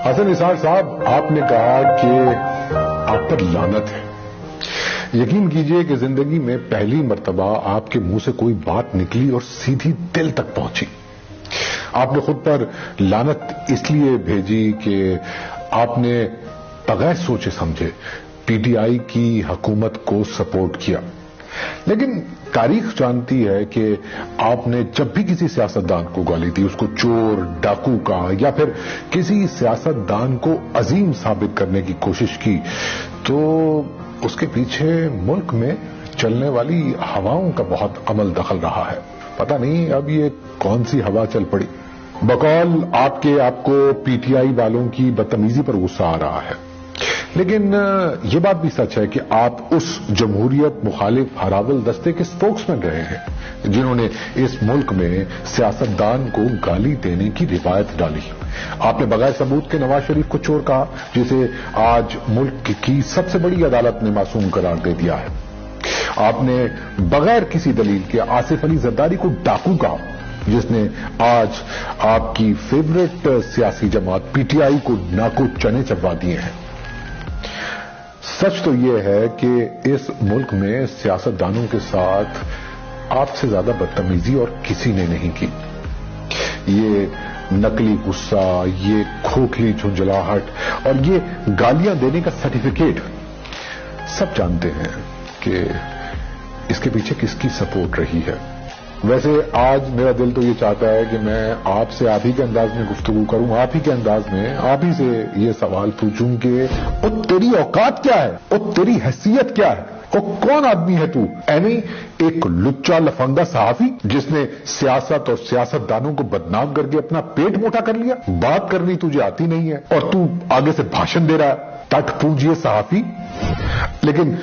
حسن نثار صاحب، آپ نے کہا کہ آپ پر لعنت ہے. یقین کیجئے کہ زندگی میں پہلی مرتبہ آپ کے منہ سے کوئی بات نکلی اور سیدھی دل تک پہنچی. آپ نے خود پر لعنت اس لیے بھیجی کہ آپ نے بغیر سوچے سمجھے پی ٹی آئی کی حکومت کو سپورٹ کیا. لیکن تاریخ جانتی ہے کہ آپ نے جب بھی کسی سیاستدان کو گالی دی، اس کو چور، ڈاکو کہا یا پھر کسی سیاستدان کو عظیم ثابت کرنے کی کوشش کی، تو اس کے پیچھے ملک میں چلنے والی ہواؤں کا بہت عمل دخل رہا ہے. پتہ نہیں اب یہ کون سی ہوا چل پڑی. بقول آپ کو پی ٹی آئی والوں کی بدتمیزی پر غصہ آ رہا ہے، لیکن یہ بات بھی سچ ہے کہ آپ اس جمہوریت مخالف ہراول دستے کے سپوکس مین رہے ہیں جنہوں نے اس ملک میں سیاستدان کو گالی دینے کی روایت ڈالی. آپ نے بغیر ثبوت کے نواز شریف کو چور کہا، جسے آج ملک کی سب سے بڑی عدالت نے معصوم قرار دے دیا ہے. آپ نے بغیر کسی دلیل کے آصف علی زرداری کو ڈاکو کہا، جس نے آج آپ کی فیوریٹ سیاسی جماعت پی ٹی آئی کو ناکو چنے چبوا دیے ہیں. سچ تو یہ ہے کہ اس ملک میں سیاستدانوں کے ساتھ آپ سے زیادہ بدتمیزی اور کسی نے نہیں کی. یہ نقلی غصہ، یہ کھوکھلی جھنجھلاہٹ اور یہ گالیاں دینے کا سرٹیفکیٹ، سب جانتے ہیں کہ اس کے پیچھے کس کی سپورٹ رہی ہے. ویسے آج میرا دل تو یہ چاہتا ہے کہ میں آپ سے آپ ہی کے انداز میں گفتگو کروں، آپ ہی کے انداز میں آپ ہی سے یہ سوال پوچھوں کہ او تیری اوقات کیا ہے، او تیری حیثیت کیا ہے، او کون آدمی ہے تو؟ ایک لچا لفنگا صحافی جس نے سیاست اور سیاستدانوں کو بدنام کر کے اپنا پیٹ موٹا کر لیا. بات کرنی تجھے آتی نہیں ہے اور تو آگے سے بھاشن دے رہا ہے. ٹٹ پونجیے صحافی. لیکن